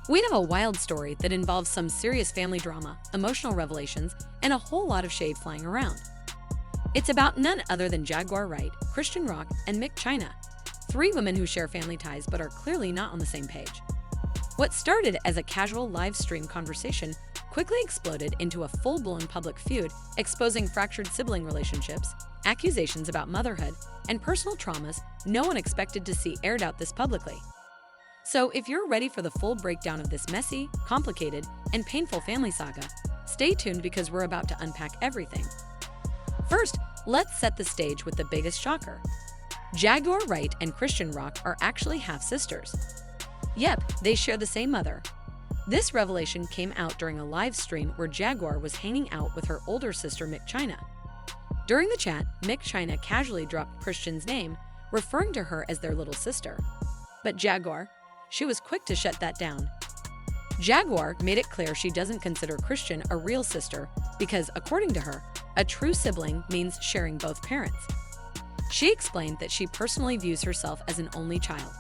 We have a wild story that involves some serious family drama, emotional revelations, and a whole lot of shade flying around. It's about none other than Jaguar Wright, Chrisean Rock, and Mick China, three women who share family ties but are clearly not on the same page. What started as a casual live stream conversation quickly exploded into a full-blown public feud, exposing fractured sibling relationships, accusations about motherhood, and personal traumas no one expected to see aired out this publicly. So if you're ready for the full breakdown of this messy, complicated, and painful family saga, stay tuned because we're about to unpack everything. First, let's set the stage with the biggest shocker. Jaguar Wright and Chrisean Rock are actually half-sisters. Yep, they share the same mother. This revelation came out during a live stream where Jaguar was hanging out with her older sister Mick China. During the chat, Mick China casually dropped Chrisean's name, referring to her as their little sister. But Jaguar, she was quick to shut that down. Jaguar made it clear she doesn't consider Chrisean a real sister because, according to her, a true sibling means sharing both parents. She explained that she personally views herself as an only child,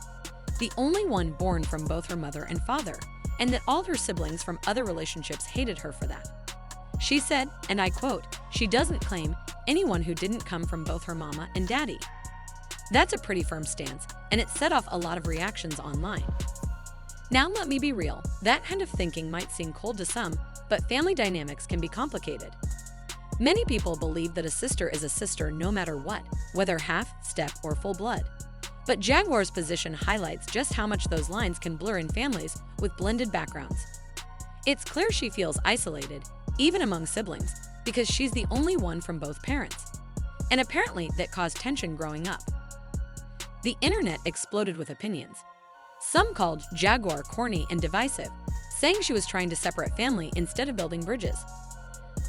the only one born from both her mother and father, and that all her siblings from other relationships hated her for that. She said, and I quote, "She doesn't claim anyone who didn't come from both her mama and daddy." That's a pretty firm stance, and it set off a lot of reactions online. Now let me be real, that kind of thinking might seem cold to some, but family dynamics can be complicated. Many people believe that a sister is a sister no matter what, whether half, step, or full blood. But Jaguar's position highlights just how much those lines can blur in families with blended backgrounds. It's clear she feels isolated, even among siblings, because she's the only one from both parents. And apparently that caused tension growing up. The internet exploded with opinions. Some called Jaguar corny and divisive, saying she was trying to separate family instead of building bridges.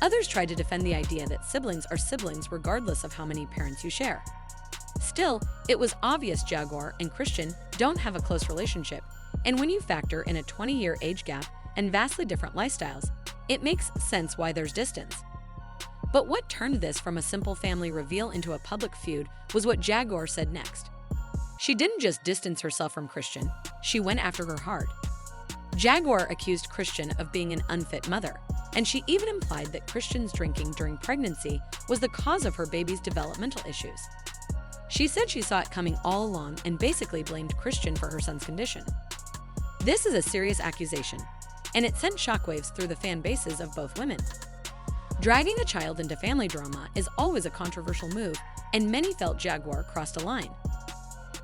Others tried to defend the idea that siblings are siblings regardless of how many parents you share. Still, it was obvious Jaguar and Chrisean don't have a close relationship, and when you factor in a 20-year age gap and vastly different lifestyles, it makes sense why there's distance. But what turned this from a simple family reveal into a public feud was what Jaguar said next. She didn't just distance herself from Chrisean, she went after her hard. Jaguar accused Chrisean of being an unfit mother, and she even implied that Chrisean's drinking during pregnancy was the cause of her baby's developmental issues. She said she saw it coming all along and basically blamed Chrisean for her son's condition. This is a serious accusation, and it sent shockwaves through the fan bases of both women. Dragging a child into family drama is always a controversial move, and many felt Jaguar crossed a line.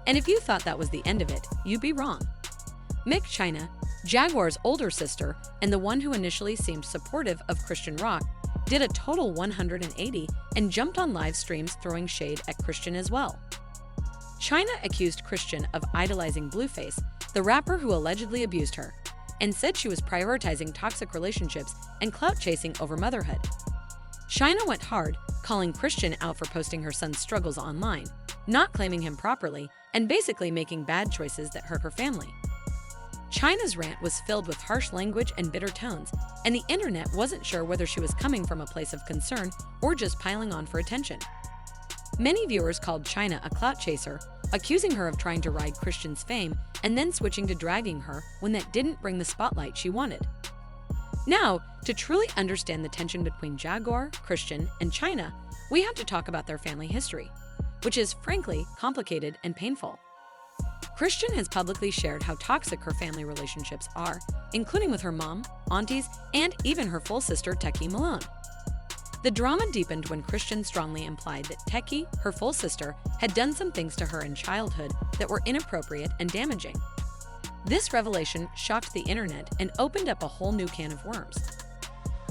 And if you thought that was the end of it, you'd be wrong. Mick China, Jaguar's older sister and the one who initially seemed supportive of Chrisean Rock, did a total 180 and jumped on live streams throwing shade at Chrisean as well. China accused Chrisean of idolizing Blueface, the rapper who allegedly abused her, and said she was prioritizing toxic relationships and clout chasing over motherhood. China went hard, calling Chrisean out for posting her son's struggles online, not claiming him properly, and basically making bad choices that hurt her family. China's rant was filled with harsh language and bitter tones, and the internet wasn't sure whether she was coming from a place of concern or just piling on for attention. Many viewers called China a clout chaser, accusing her of trying to ride Chrisean's fame and then switching to dragging her when that didn't bring the spotlight she wanted. Now, to truly understand the tension between Jaguar, Chrisean, and China, we have to talk about their family history, which is frankly complicated and painful. Chrisean has publicly shared how toxic her family relationships are, including with her mom, aunties, and even her full sister Techie Malone. The drama deepened when Chrisean strongly implied that Techie, her full sister, had done some things to her in childhood that were inappropriate and damaging. This revelation shocked the internet and opened up a whole new can of worms.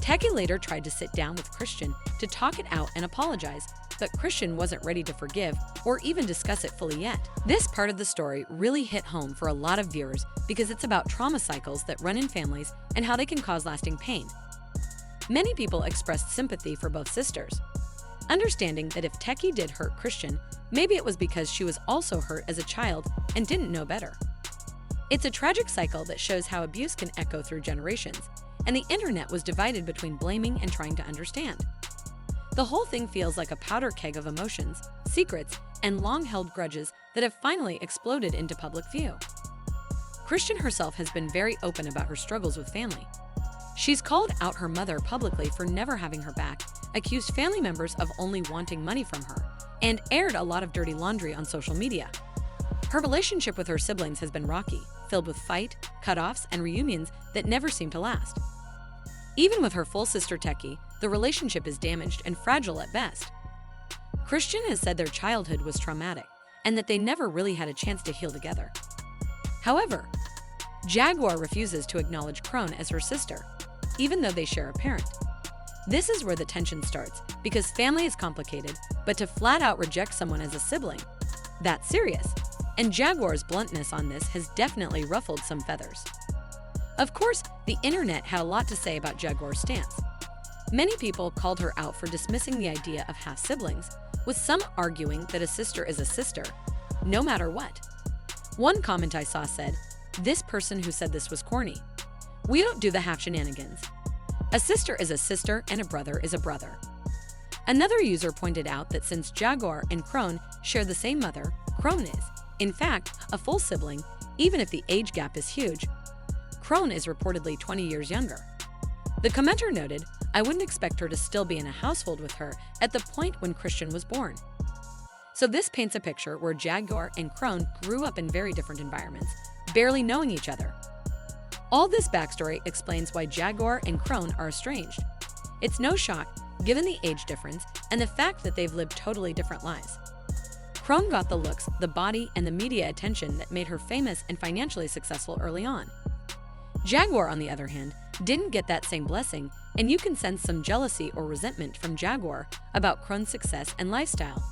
Techie later tried to sit down with Chrisean to talk it out and apologize, but Chrisean wasn't ready to forgive or even discuss it fully yet. This part of the story really hit home for a lot of viewers because it's about trauma cycles that run in families and how they can cause lasting pain. Many people expressed sympathy for both sisters, understanding that if Techie did hurt Chrisean, maybe it was because she was also hurt as a child and didn't know better. It's a tragic cycle that shows how abuse can echo through generations, and the internet was divided between blaming and trying to understand. The whole thing feels like a powder keg of emotions, secrets, and long-held grudges that have finally exploded into public view. Chrisean herself has been very open about her struggles with family. She's called out her mother publicly for never having her back, accused family members of only wanting money from her, and aired a lot of dirty laundry on social media. Her relationship with her siblings has been rocky, filled with fight, cutoffs, and reunions that never seem to last. Even with her full sister Techie, the relationship is damaged and fragile at best. Chrisean has said their childhood was traumatic and that they never really had a chance to heal together. However, Jaguar refuses to acknowledge Chrisean as her sister, even though they share a parent. This is where the tension starts, because family is complicated, but to flat out reject someone as a sibling, that's serious. And Jaguar's bluntness on this has definitely ruffled some feathers. Of course, the internet had a lot to say about Jaguar's stance. Many people called her out for dismissing the idea of half-siblings, with some arguing that a sister is a sister, no matter what. One comment I saw said, "This person who said this was corny. We don't do the half shenanigans. A sister is a sister and a brother is a brother." Another user pointed out that since Jaguar and Chrisean share the same mother, Chrisean is, in fact, a full sibling, even if the age gap is huge. Chrisean is reportedly 20 years younger. The commenter noted, "I wouldn't expect her to still be in a household with her at the point when Chrisean was born." So this paints a picture where Jaguar and Chrisean grew up in very different environments, barely knowing each other. All this backstory explains why Jaguar and Chrisean are estranged. It's no shock, given the age difference and the fact that they've lived totally different lives. Chrisean got the looks, the body, and the media attention that made her famous and financially successful early on. Jaguar, on the other hand, didn't get that same blessing, and you can sense some jealousy or resentment from Jaguar about Chrisean's success and lifestyle,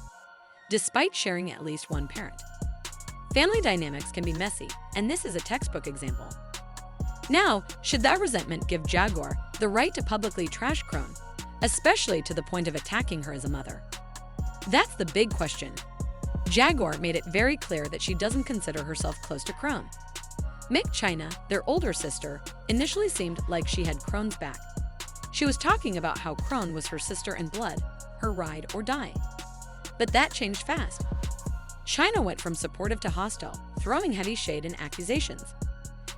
despite sharing at least one parent. Family dynamics can be messy, and this is a textbook example. Now, should that resentment give Jaguar the right to publicly trash Chrisean, especially to the point of attacking her as a mother? That's the big question. Jaguar made it very clear that she doesn't consider herself close to Chrisean. Mick China, their older sister, initially seemed like she had Chrisean's back. She was talking about how Chrisean was her sister in blood, her ride or die. But that changed fast. China went from supportive to hostile, throwing heavy shade and accusations.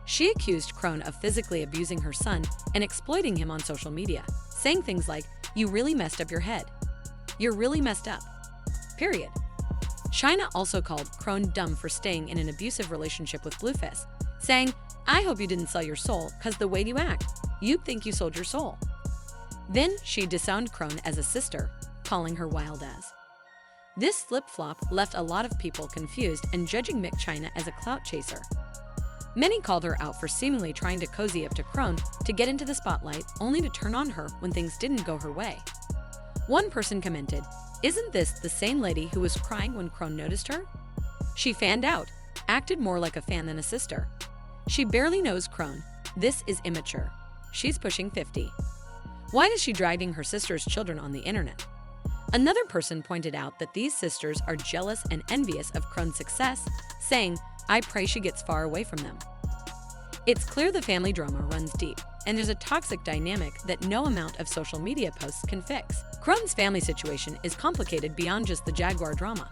She accused Chrisean of physically abusing her son and exploiting him on social media, saying things like, "You really messed up your head. You're really messed up." Period. China also called Chrisean dumb for staying in an abusive relationship with Blueface, saying, "I hope you didn't sell your soul, cause the way you act, you'd think you sold your soul." Then she disowned Chrisean as a sister, calling her wild as. This flip-flop left a lot of people confused and judging Mick China as a clout chaser. Many called her out for seemingly trying to cozy up to Chrisean to get into the spotlight, only to turn on her when things didn't go her way. One person commented, "Isn't this the same lady who was crying when Chrisean noticed her? She fanned out, acted more like a fan than a sister. She barely knows Chrisean. This is immature. She's pushing 50. Why is she dragging her sister's children on the internet?" Another person pointed out that these sisters are jealous and envious of Chrisean's success, saying, "I pray she gets far away from them." It's clear the family drama runs deep, and there's a toxic dynamic that no amount of social media posts can fix. Chrisean's family situation is complicated beyond just the Jaguar drama.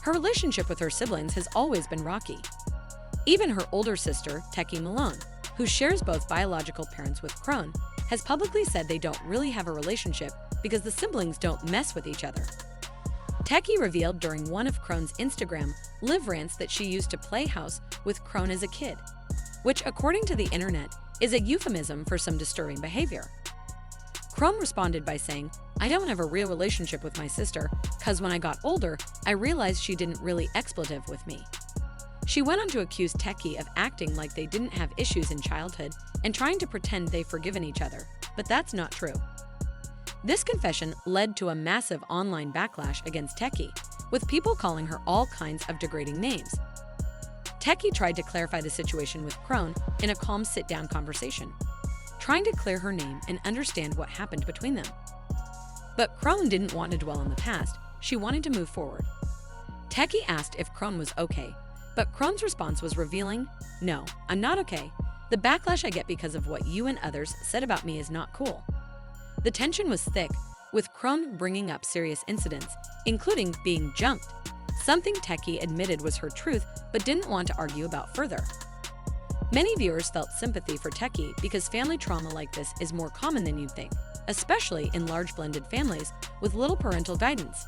Her relationship with her siblings has always been rocky. Even her older sister, Techie Malone, who shares both biological parents with Chrisean, has publicly said they don't really have a relationship because the siblings don't mess with each other. Techie revealed during one of Chrisean's Instagram live rants that she used to play house with Chrisean as a kid, which, according to the internet, is a euphemism for some disturbing behavior. Chrisean responded by saying, "I don't have a real relationship with my sister, cause when I got older, I realized she didn't really expletive with me." She went on to accuse Techie of acting like they didn't have issues in childhood and trying to pretend they've forgiven each other, but that's not true. This confession led to a massive online backlash against Techie, with people calling her all kinds of degrading names. Techie tried to clarify the situation with Chrisean in a calm sit-down conversation, trying to clear her name and understand what happened between them. But Chrisean didn't want to dwell on the past, she wanted to move forward. Techie asked if Chrisean was okay, but Chrisean's response was revealing, "No, I'm not okay. The backlash I get because of what you and others said about me is not cool." The tension was thick, with Chrisean bringing up serious incidents, including being jumped, something Techie admitted was her truth but didn't want to argue about further. Many viewers felt sympathy for Techie because family trauma like this is more common than you'd think, especially in large blended families with little parental guidance.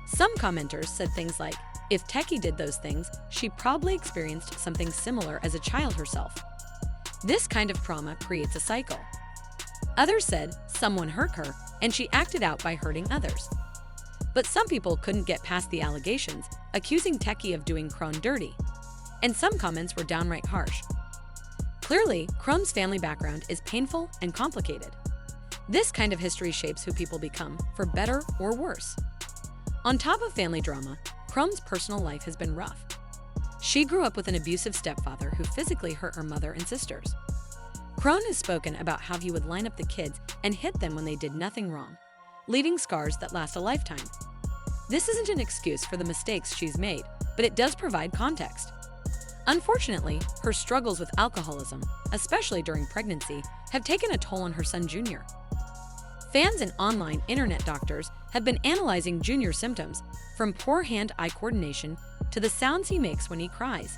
Some commenters said things like, if Techie did those things, she probably experienced something similar as a child herself. This kind of trauma creates a cycle. Others said someone hurt her and she acted out by hurting others. But some people couldn't get past the allegations, accusing Techie of doing Crone dirty. And some comments were downright harsh. Clearly, Crone's family background is painful and complicated. This kind of history shapes who people become, for better or worse. On top of family drama, Crone's personal life has been rough. She grew up with an abusive stepfather who physically hurt her mother and sisters. Crone has spoken about how he would line up the kids and hit them when they did nothing wrong, leaving scars that last a lifetime. This isn't an excuse for the mistakes she's made, but it does provide context. Unfortunately, her struggles with alcoholism, especially during pregnancy, have taken a toll on her son Junior. Fans and online internet doctors have been analyzing Junior's symptoms, from poor hand-eye coordination to the sounds he makes when he cries.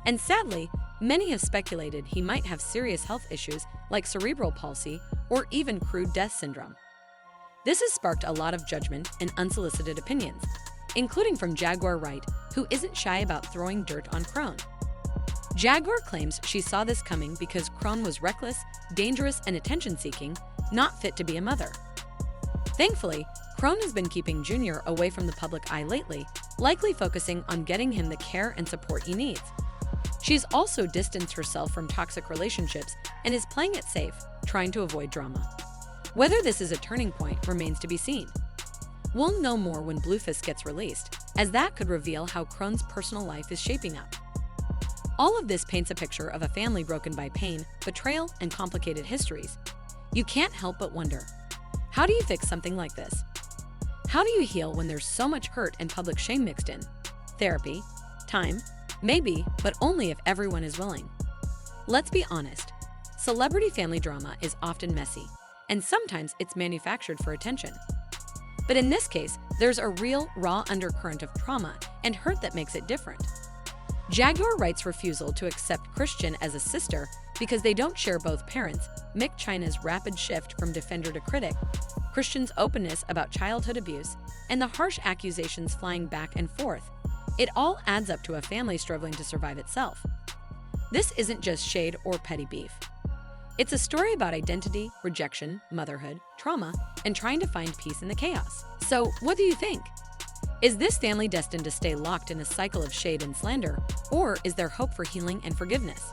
And sadly, many have speculated he might have serious health issues like cerebral palsy or even crude death syndrome. This has sparked a lot of judgment and unsolicited opinions, including from Jaguar Wright, who isn't shy about throwing dirt on Crone. Jaguar claims she saw this coming because Crone was reckless, dangerous, and attention-seeking, not fit to be a mother. Thankfully, Crone has been keeping Junior away from the public eye lately, likely focusing on getting him the care and support he needs. She's also distanced herself from toxic relationships and is playing it safe, trying to avoid drama. Whether this is a turning point remains to be seen. We'll know more when Bluefist gets released, as that could reveal how Crone's personal life is shaping up. All of this paints a picture of a family broken by pain, betrayal, and complicated histories. You can't help but wonder, how do you fix something like this? How do you heal when there's so much hurt and public shame mixed in? Therapy? Time? Maybe, but only if everyone is willing. Let's be honest. Celebrity family drama is often messy, and sometimes it's manufactured for attention. But in this case, there's a real, raw undercurrent of trauma and hurt that makes it different. Jaguar Wright's refusal to accept Chrisean as a sister because they don't share both parents, Mick China's rapid shift from defender to critic, Chrisean's openness about childhood abuse, and the harsh accusations flying back and forth. It all adds up to a family struggling to survive itself. This isn't just shade or petty beef. It's a story about identity, rejection, motherhood, trauma, and trying to find peace in the chaos. So, what do you think? Is this family destined to stay locked in a cycle of shade and slander, or is there hope for healing and forgiveness?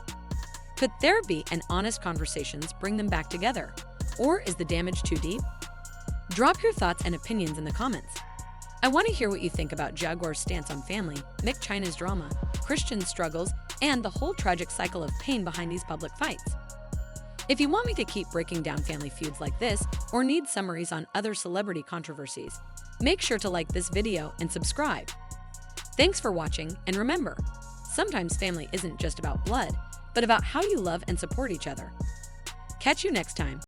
Could therapy and honest conversations bring them back together, or is the damage too deep? Drop your thoughts and opinions in the comments. I want to hear what you think about Jaguar's stance on family, Mick China's drama, Chrisean's struggles, and the whole tragic cycle of pain behind these public fights. If you want me to keep breaking down family feuds like this, or need summaries on other celebrity controversies, make sure to like this video and subscribe. Thanks for watching, and remember, sometimes family isn't just about blood, but about how you love and support each other. Catch you next time.